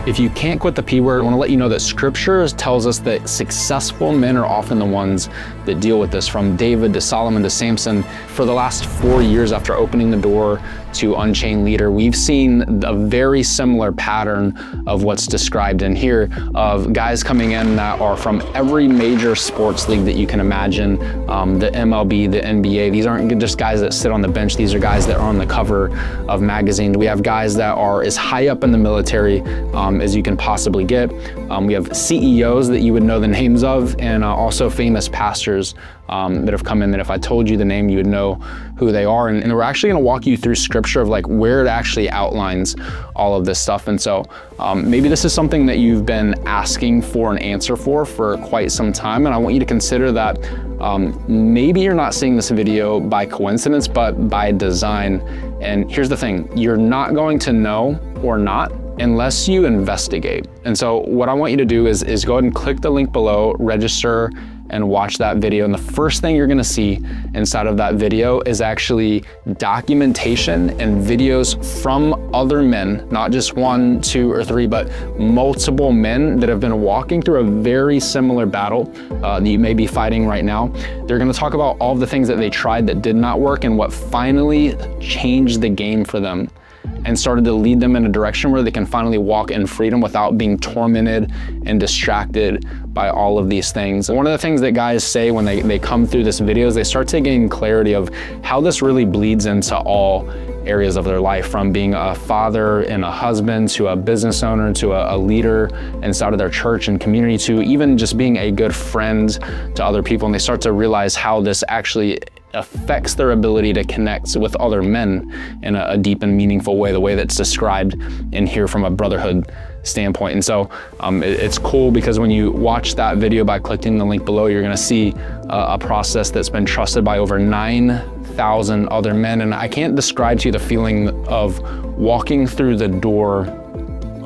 If you can't quit the P word, I want to let you know that scripture tells us that successful men are often the ones that deal with this, from David to Solomon to Samson. For the last 4 years after opening the door to Unchained Leader, we've seen a very similar pattern of what's described in here, of guys coming in that are from every major sports league that you can imagine, the MLB, the NBA. These aren't just guys that sit on the bench. These are guys that are on the cover of magazines. We have guys that are as high up in the military as you can possibly get. We have CEOs that you would know the names of, and also famous pastors that have come in that if I told you the name, you would know who they are. And we're actually gonna walk you through scripture of like where it actually outlines all of this stuff. And so maybe this is something that you've been asking for an answer for quite some time. And I want you to consider that maybe you're not seeing this video by coincidence, but by design. And here's the thing, you're not going to know or not unless you investigate. And so what I want you to do is go ahead and click the link below, register, and watch that video. And the first thing you're gonna see inside of that video is actually documentation and videos from other men, not just 1, 2, or 3, but multiple men that have been walking through a very similar battle that you may be fighting right now. They're gonna talk about all the things that they tried that did not work and what finally changed the game for them and started to lead them in a direction where they can finally walk in freedom without being tormented and distracted by all of these things. One of the things that guys say when they come through this video is they start to gain clarity of how this really bleeds into all areas of their life, from being a father and a husband to a business owner to a leader inside of their church and community to even just being a good friend to other people. And they start to realize how this actually affects their ability to connect with other men in a deep and meaningful way, the way that's described in here from a brotherhood standpoint. And so it's cool because when you watch that video by clicking the link below, you're gonna see a process that's been trusted by over 9,000 other men. And I can't describe to you the feeling of walking through the door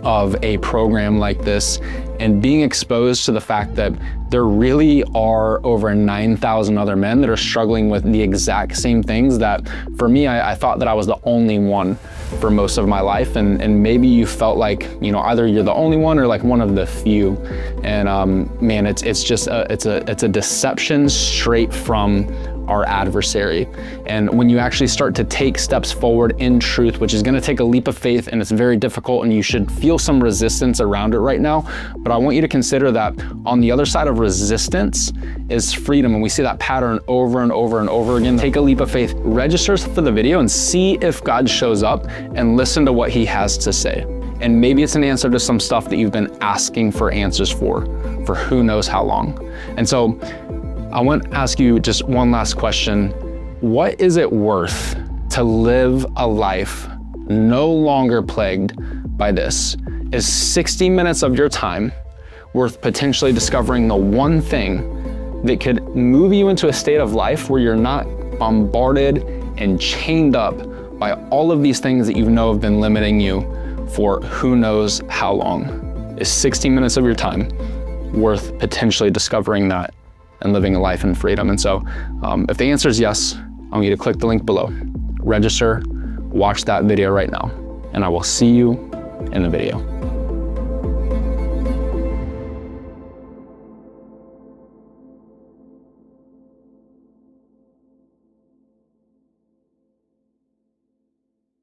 of a program like this and being exposed to the fact that there really are over 9,000 other men that are struggling with the exact same things that, for me, I thought that I was the only one for most of my life. And maybe you felt like, you know, either you're the only one or like one of the few. And man, it's just it's a deception straight from our adversary. And when you actually start to take steps forward in truth, which is gonna take a leap of faith, and it's very difficult, and you should feel some resistance around it right now, but I want you to consider that on the other side of resistance is freedom. And we see that pattern over and over and over again. Take a leap of faith, register for the video, and see if God shows up and listen to what he has to say. And maybe it's an answer to some stuff that you've been asking for answers for who knows how long. And so I want to ask you just one last question. What is it worth to live a life no longer plagued by this? Is 60 minutes of your time worth potentially discovering the one thing that could move you into a state of life where you're not bombarded and chained up by all of these things that you know have been limiting you for who knows how long? Is 60 minutes of your time worth potentially discovering that and living a life in freedom? And so if the answer is yes, I want you to click the link below, register, watch that video right now, and I will see you in the video.